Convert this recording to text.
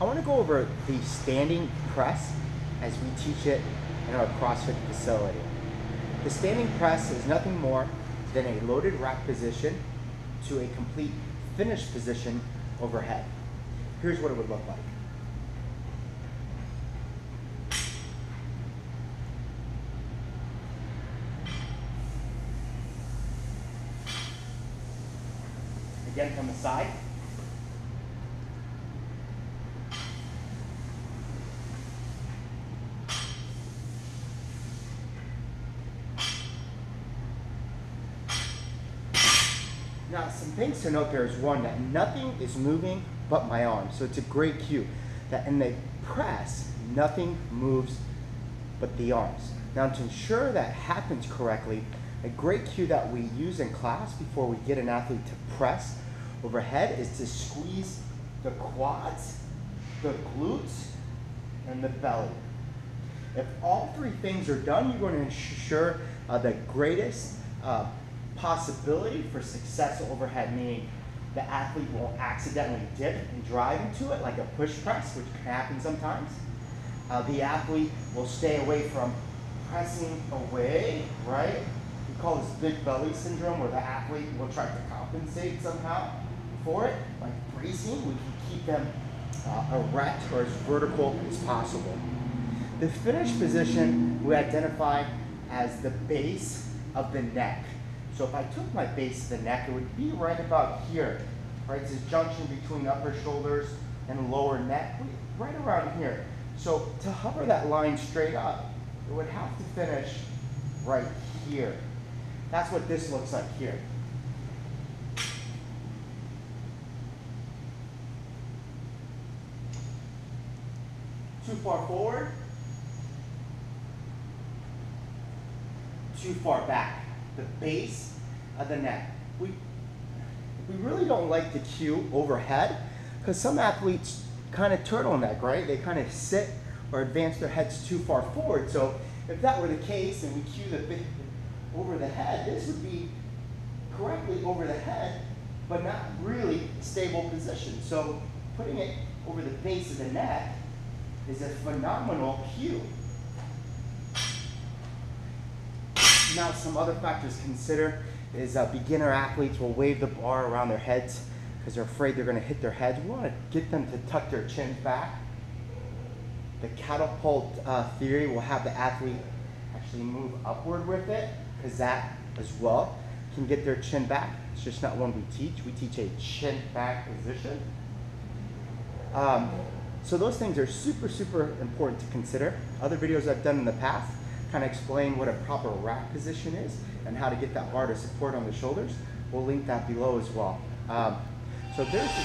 I want to go over the standing press as we teach it in our CrossFit facility. The standing press is nothing more than a loaded rack position to a complete finished position overhead. Here's what it would look like. Again from the side. Now, some things to note there is one, that nothing is moving but my arm. So it's a great cue that in the press, nothing moves but the arms. Now, to ensure that happens correctly, a great cue that we use in class before we get an athlete to press overhead is to squeeze the quads, the glutes, and the belly. If all three things are done, you're going to ensure the greatest possibility for success overhead, meaning the athlete won't accidentally dip and drive into it like a push press, which can happen sometimes. The athlete will stay away from pressing away, right? We call this big belly syndrome, where the athlete will try to compensate somehow for it, like bracing. We can keep them erect or as vertical as possible. The finished position we identify as the base of the neck. So if I took my base of the neck, it would be right about here, right? It's this junction between upper shoulders and lower neck, right around here. So to hover that line straight up, it would have to finish right here. That's what this looks like here. Too far forward, too far back. The base of the neck. We really don't like the cue overhead because some athletes kind of turtleneck, right? They kind of sit or advance their heads too far forward. So if that were the case and we cue the over the head, this would be correctly over the head, but not really stable position. So putting it over the base of the neck is a phenomenal cue. Now, some other factors to consider is beginner athletes will wave the bar around their heads because they're afraid they're going to hit their heads. We want to get them to tuck their chins back. The catapult theory will have the athlete actually move upward with it, because that as well can get their chin back. It's just not one we teach. We teach a chin back position. So those things are super, super important to consider. Other videos I've done in the past kind of explain what a proper rack position is and how to get that bar to support on the shoulders. We'll link that below as well. So there's the